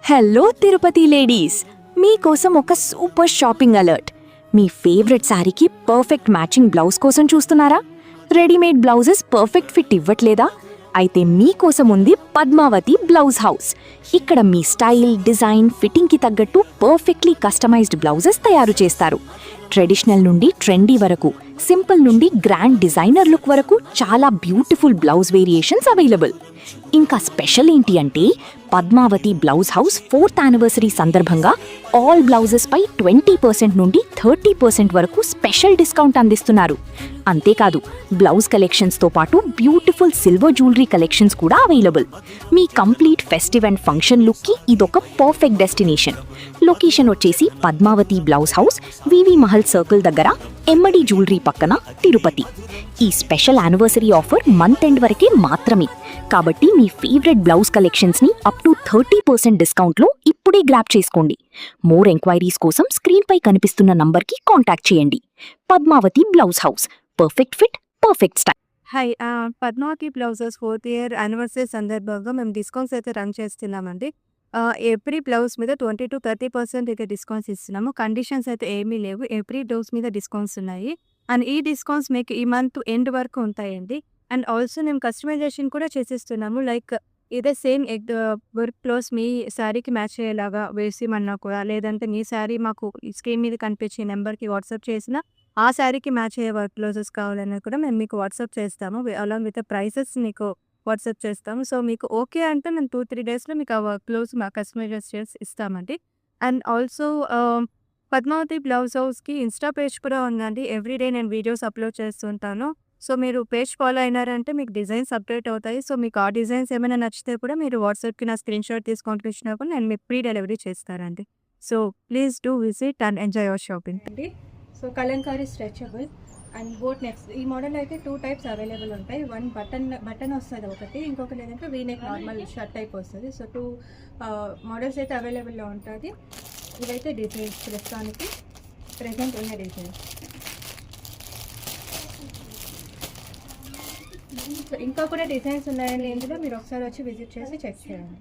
Hello Tirupati ladies, మీకోసం ఒక super shopping alert. మీ ఫేవరెట్ శారీకి పర్ఫెక్ట్ మ్యాచింగ్ బ్లౌజ్ కోసం చూస్తున్నారా? రెడీమేడ్ బ్లౌజెస్ పర్ఫెక్ట్ ఫిట్ ఇవ్వట్లేదా? అయితే మీకోసం ఉంది పద్మావతి బ్లౌజ్ హౌస్. ఇక్కడ మీ స్టైల్, డిజైన్, ఫిట్టింగ్కి తగ్గట్టు పర్ఫెక్ట్లీ కస్టమైజ్డ్ బ్లౌజెస్ తయారు చేస్తారు. ట్రెడిషనల్ నుండి ట్రెండీ వరకు, సింపుల్ నుండి గ్రాండ్ డిజైనర్ లుక్ వరకు చాలా బ్యూటిఫుల్ బ్లౌజ్ వేరియేషన్స్ అవైలబుల్. ఇంకా స్పెషల్ ఏంటి అంటే, Padmavati blouse house 4th anniversary సందర్భంగా ఆల్ బ్లౌజెస్ పై 20% నుండి 30% వరకు స్పెషల్ డిస్కౌంట్ అందిస్తున్నారు. అంతేకాదు, బ్లౌజ్ కలెక్షన్స్తో పాటు బ్యూటిఫుల్ సిల్వర్ జ్యువెలరీ కలెక్షన్స్ కూడా అవైలబుల్. మీ కంప్లీట్ ఫెస్టివ్ అండ్ ఫంక్షన్ లుక్కి ఇదొక పర్ఫెక్ట్ డెస్టినేషన్. లొకేషన్ వచ్చేసి Padmavati blouse house, VV Mahal circle దగ్గర, ఎమ్మడి జ్యువెలరీ పక్కన, తిరుపతి. ఈ special anniversary offer month end వరకే మాత్రమే. కాబట్టి మీ ఫేవరెట్ బ్లౌజ్ కలెక్షన్స్ని అప్ టు 30% డిస్కౌంట్లో ఇప్పుడే గ్రాప్ చేసుకోండి. మోర్ ఎంక్వైరీస్ కోసం స్క్రీన్పై కనిపిస్తున్న నంబర్కి కాంటాక్ట్ చేయండి. Padmavati blouse house, perfect fit, perfect style. Hi Padmavati blouses 4th year anniversary సందర్భంగా మేము డిస్కౌంట్స్ అయితే రన్ చేస్తున్నామండి. ఎవ్రీ బ్లౌజ్ మీద 20-30% అయితే డిస్కౌంట్స్ ఇస్తున్నాము. కండిషన్స్ అయితే ఏమీ లేవు. ఎవ్రీ బ్లౌజ్ మీద డిస్కౌంట్స్ ఉన్నాయి. అండ్ ఈ డిస్కౌంట్స్ మీకు ఈ మంత్ ఎండ్ వరకు ఉంటాయండి. అండ్ ఆల్సో మేము కస్టమైజేషన్ కూడా చేసిస్తున్నాము. లైక్ ఇదే సేమ్ వర్క్ క్లోత్స్ మీ శారీకి మ్యాచ్ అయ్యేలాగా వేసిమన్నా కూడా, లేదంటే మీ శారీ మాకు స్క్రీన్ మీద కనిపించే నెంబర్కి వాట్సాప్ చేసిన ఆ శారీకి మ్యాచ్ అయ్యే వర్క్ క్లోజెస్ కావాలన్నా కూడా మేము మీకు వాట్సాప్ చేస్తాము. అలాంగ్ విత్ ప్రైసెస్ మీకు వాట్సాప్ చేస్తాము. సో మీకు ఓకే అంటే మేము 2-3 డేస్లో మీకు ఆ వర్క్ క్లోజ్ మా కస్టమైజర్స్ చేసి ఇస్తామండి. అండ్ ఆల్సో పద్మావతి బ్లౌజ్ హౌస్కి ఇన్స్టా పేజ్ కూడా ఉందండి. ఎవ్రీడే నేను వీడియోస్ అప్లోడ్ చేస్తుంటాను. సో మీరు పేజ్ ఫాలో అయినారంటే మీకు డిజైన్స్ అప్డేట్ అవుతాయి. సో మీకు ఆ డిజైన్స్ ఏమైనా నచ్చితే కూడా మీరు వాట్సాప్కి నా స్క్రీన్ షాట్ తీసుకొని ఇచ్చినప్పుడు నేను మీకు ఫ్రీ డెలివరీ చేస్తానండి. So please do visit and enjoy your shopping అండి. So Kalamkari stretchable and boat necks. ఈ మోడల్ అయితే 2 టైప్స్ అవైలబుల్ ఉంటాయి. వన్ బటన్ వస్తుంది ఒకటి, ఇంకొకటి ఏంటంటే వీనెక్ నార్మల్ షర్ట్ టైప్ వస్తుంది. సో 2 మోడల్స్ అయితే అవైలబుల్లో ఉంటుంది. ఇవైతే డిజైన్స్ ప్రస్తుతానికి ప్రెజెంట్ ఉన్న డిజైన్స్. ఇంకా కూడా డిజైన్స్ ఉన్నాయండి ఇందులో, మీరు ఒకసారి వచ్చి విజిట్ చేసి చెక్ చేయండి.